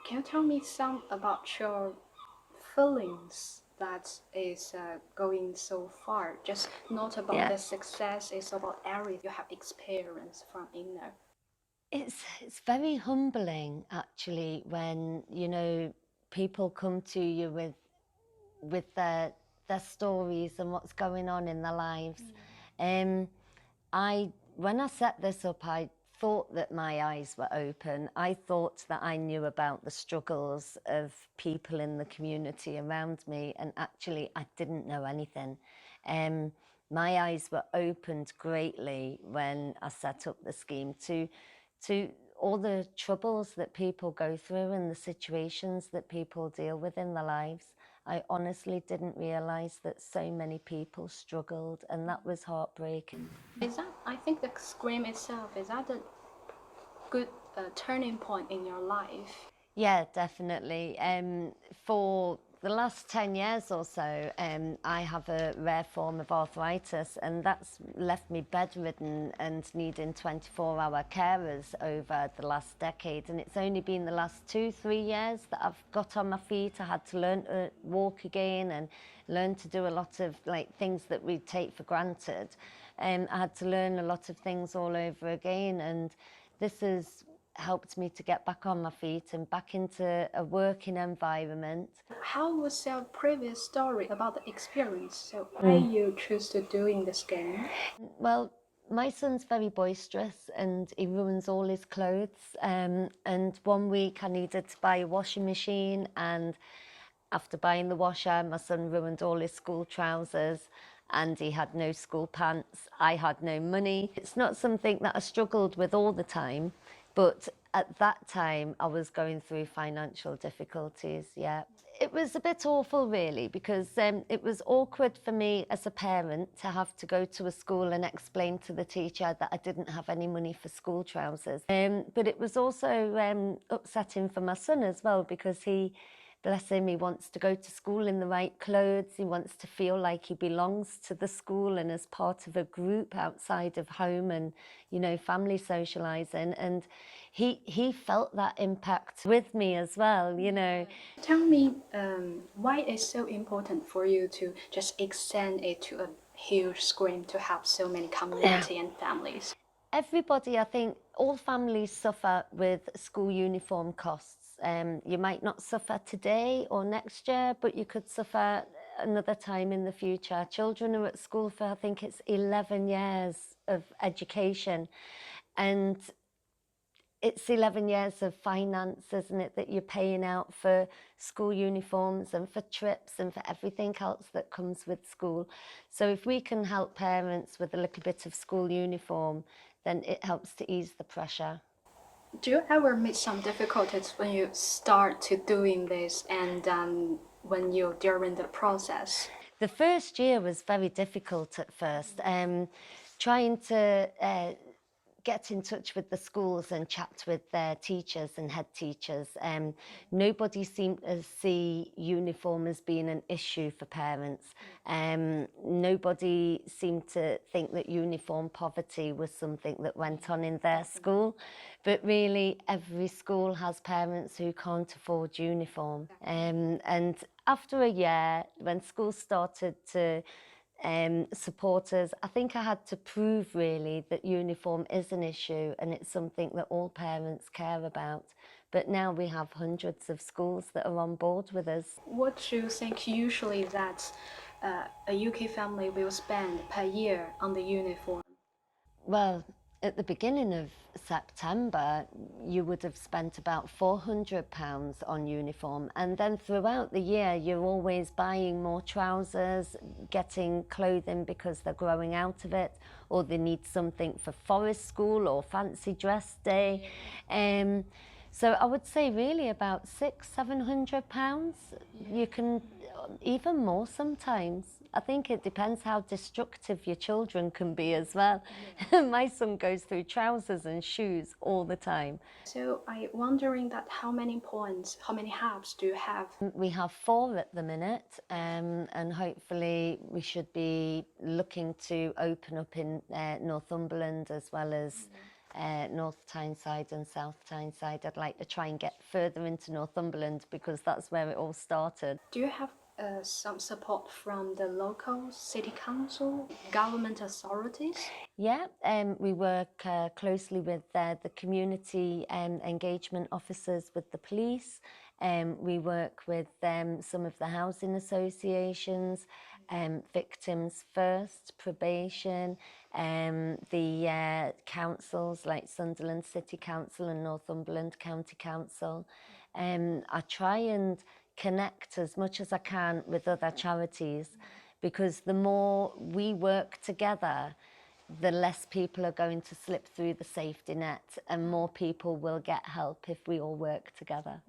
Can you tell me some about your feelings that is going so far? Just not about Yeah, the success, it's about everything you have experienced from inner. it's very humbling actually when people come to you with their stories and what's going on in their lives. Um, I when I set this up, I thought that my eyes were open. I thought that I knew about the struggles of people in the community around me, and actually, I didn't know anything. Um, my eyes were opened greatly when I set up the scheme to all the troubles that people go through and the situations that people deal with in their lives. I honestly didn't realise that so many people struggled, and that was heartbreaking. Is that, I think the scream itself, is that a good turning point in your life? Yeah, definitely. For the last 10 years or so, I have a rare form of arthritis, and that's left me bedridden and needing 24-hour carers over the last decade. And it's only been the last 2, 3 years that I've got on my feet. I had to learn to walk again and learn to do a lot of things that we take for granted. I had to learn a lot of things all over again, and this has helped me to get back on my feet and back into a working environment. How was your previous story about the experience? So why you choose to doing this game? Well, my son's very boisterous and he ruins all his clothes. And one week I needed to buy a washing machine, and after buying the washer, my son ruined all his school trousers and he had no school pants. I had no money. It's not something that I struggled with all the time, but at that time I was going through financial difficulties, yeah. It was a bit awful really, because it was awkward for me as a parent to have to go to a school and explain to the teacher that I didn't have any money for school trousers. But it was also upsetting for my son as well, because bless him, he wants to go to school in the right clothes. He wants to feel like he belongs to the school and as part of a group outside of home and, family socialising. And he felt that impact with me as well. Tell me why it's so important for you to just extend it to a huge screen to help so many Yeah. community and families. Everybody, I think, all families suffer with school uniform costs. You might not suffer today or next year, but you could suffer another time in the future. Children are at school for, I think it's 11 years of education. And it's 11 years of finance, isn't it, that you're paying out for school uniforms and for trips and for everything else that comes with school. So if we can help parents with a little bit of school uniform, then it helps to ease the pressure. Do you ever meet some difficulties when you start to doing this and when you're during the process? The first year was very difficult at first, trying to get in touch with the schools and chat with their teachers and head teachers. Nobody seemed to see uniform as being an issue for parents. Nobody seemed to think that uniform poverty was something that went on in their school. But really, every school has parents who can't afford uniform. And after a year, when schools started to supporters, I think I had to prove really that uniform is an issue and it's something that all parents care about. But now we have hundreds of schools that are on board with us. What do you think usually that a UK family will spend per year on the uniform? Well, at the beginning of September, you would have spent about £400 on uniform. And then throughout the year, you're always buying more trousers, getting clothing because they're growing out of it, or they need something for forest school or fancy dress day. So I would say really about £600, £700. You can even more sometimes. I think it depends how destructive your children can be as well. My son goes through trousers and shoes all the time. So I wondering that how many points, how many halves do you have? We have 4 at the minute, and hopefully we should be looking to open up in Northumberland as well as North Tyneside and South Tyneside. I'd like to try and get further into Northumberland because that's where it all started. Do you have some support from the local city council, government authorities? Yeah, we work closely with the community engagement officers with the police. We work with some of the housing associations, Victims First, probation, the councils like Sunderland City Council and Northumberland County Council. I try and connect as much as I can with other charities because the more we work together, the less people are going to slip through the safety net and more people will get help if we all work together.